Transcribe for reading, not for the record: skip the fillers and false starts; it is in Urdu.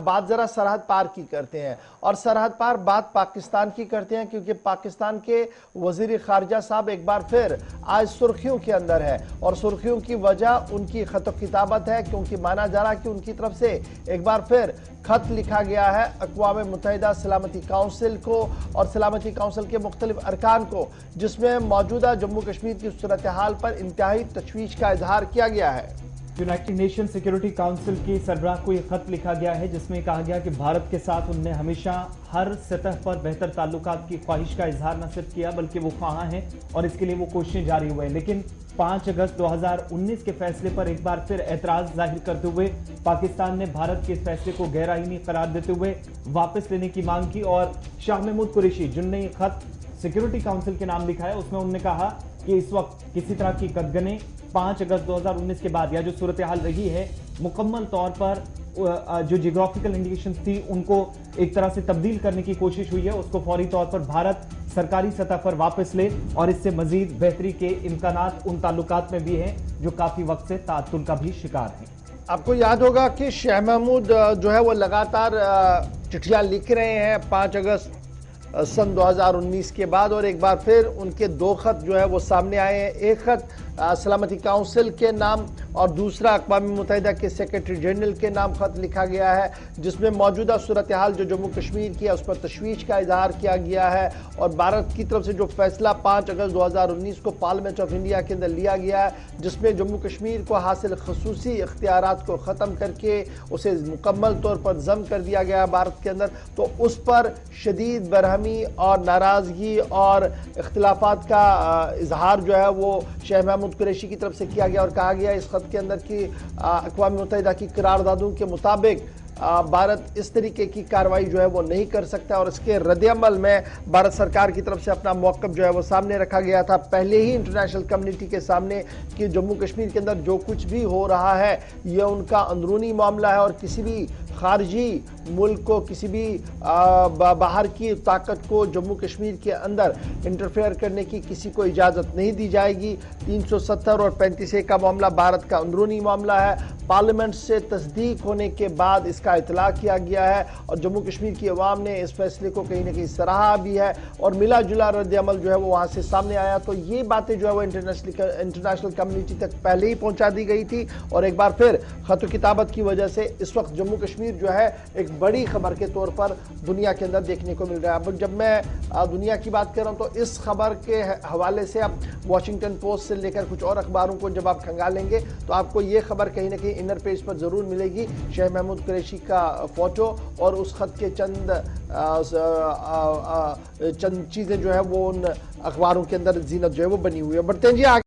بات ذرا سرحد پار کی کرتے ہیں، اور سرحد پار بات پاکستان کی کرتے ہیں، کیونکہ پاکستان کے وزیر خارجہ صاحب ایک بار پھر آج سرخیوں کے اندر ہے، اور سرخیوں کی وجہ ان کی خط و کتابت ہے، کیونکہ مانا جا رہا کہ ان کی طرف سے ایک بار پھر خط لکھا گیا ہے اقوام متحدہ سلامتی کونسل کو اور سلامتی کونسل کے مختلف ارکان کو، جس میں موجودہ جموں کشمیر کی صورتحال پر انتہائی تشویش کا اظہار کیا گیا ہے۔ یونائٹڈ نیشن سیکیورٹی کونسل کی سربراہ کو یہ خط لکھا گیا ہے جس میں کہا گیا کہ بھارت کے ساتھ انہوں نے ہمیشہ ہر سطح پر بہتر تعلقات کی خواہش کا اظہار نہ صرف کیا بلکہ وہ خواہاں ہیں اور اس کے لیے وہ کوششیں جاری ہوئے ہیں، لیکن 5 اگست 2019 کے فیصلے پر ایک بار پھر اعتراض ظاہر کرتے ہوئے پاکستان نے بھارت کے اس فیصلے کو غیر آئینی قرار دیتے ہوئے واپس لینے کی مانگ کی، اور شاہ محمود قریشی جن نے یہ خط سیکیورٹی کونسل کے نام لکھا ہے اس میں انہوں نے کہا کہ اس وقت کسی طرح کی قدغنیں 5 اگست 2019 کے بعد یا جو صورتحال رہی ہے مکمل طور پر جو جیوگرافیکل انڈیکیشنز تھی ان کو ایک طرح سے تبدیل کرنے کی کوشش ہوئی ہے، اس کو فوری طور پر بھارت سرکاری سطح پر واپس لے اور اس سے مزید بہتری کے امکانات ان تعلقات میں بھی ہیں جو کافی وقت سے تعطل کا بھی شکار ہیں۔ آپ کو یاد ہوگا کہ شاہ محمود جو ہے وہ لگاتار چٹھیاں لکھ رہے ہیں 5 اگست سن 2019 کے بعد، اور ایک بار پھر ان کے 2 خط جو ہے وہ سامنے آئے ہیں، ایک خط سلامتی کونسل کے نام اور دوسرا اقوام متحدہ کے سیکریٹری جنرل کے نام خط لکھا گیا ہے، جس میں موجودہ صورتحال جو جموں کشمیر کی ہے اس پر تشویش کا اظہار کیا گیا ہے، اور بھارت کی طرف سے جو فیصلہ 5 اگست 2019 کو پارلیمنٹ آف انڈیا کے اندر لیا گیا ہے، جس میں جموں کشمیر کو حاصل خصوصی اختیارات کو ختم کر کے اسے مکمل طور پر ضم کر دیا گیا ہے بھارت کے اندر، تو اس پر شدید برہمی اور ناراضگی اور اختلافات کا اظہار جو ہے وہ شاہ محمود قریشی کی طرف سے کیا گیا، اور کہا گیا اس خط کے اندر کی اقوام متحدہ کی قراردادوں کے مطابق بھارت اس طریقے کی کارروائی جو ہے وہ نہیں کر سکتا، اور اس کے رد عمل میں بھارت سرکار کی طرف سے اپنا موقف جو ہے وہ سامنے رکھا گیا تھا پہلے ہی انٹرنیشنل کمیونٹی کے سامنے کہ جموں کشمیر کے اندر جو کچھ بھی ہو رہا ہے یہ ان کا اندرونی معاملہ ہے، اور کسی بھی خارجی ملک کو، کسی بھی باہر کی طاقت کو جموں کشمیر کے اندر انٹرفیئر کرنے کی کسی کو اجازت نہیں دی جائے گی۔ 370 اور 35A کا معاملہ بھارت کا اندرونی معاملہ ہے، پارلیمنٹ سے تصدیق ہونے کے بعد اس کا اطلاع کیا گیا ہے، اور جموں کشمیر کی عوام نے اس فیصلے کو کہیں نہ کہیں سراہا بھی ہے، اور ملا جلا رد عمل جو ہے وہ وہاں سے سامنے آیا، تو یہ باتیں جو ہے وہ انٹرنیشنل کمیونٹی تک پہلے ہی پہنچا دی گئی تھی، اور ایک بار پھر خط و کتابت کی وجہ سے اس وقت جموں کشمیر جو ہے ایک بڑی خبر کے طور پر دنیا کے اندر دیکھنے کو مل رہا ہے۔ اب جب میں دنیا کی بات کر رہا ہوں تو اس خبر کے حوالے سے اب واشنگٹن پوسٹ سے لے کر کچھ اور اخباروں کو جب آپ کھنگالیں گے تو آپ کو یہ خبر کہیں نہ کہیں انر پیج پر ضرور ملے گی، شاہ محمود قریشی کا فوٹو اور اس خط کے چند چیزیں جو ہے وہ ان اخباروں کے اندر زینت جو ہے وہ بنی ہوئی ہے۔ بڑھتے ہیں جی آگے۔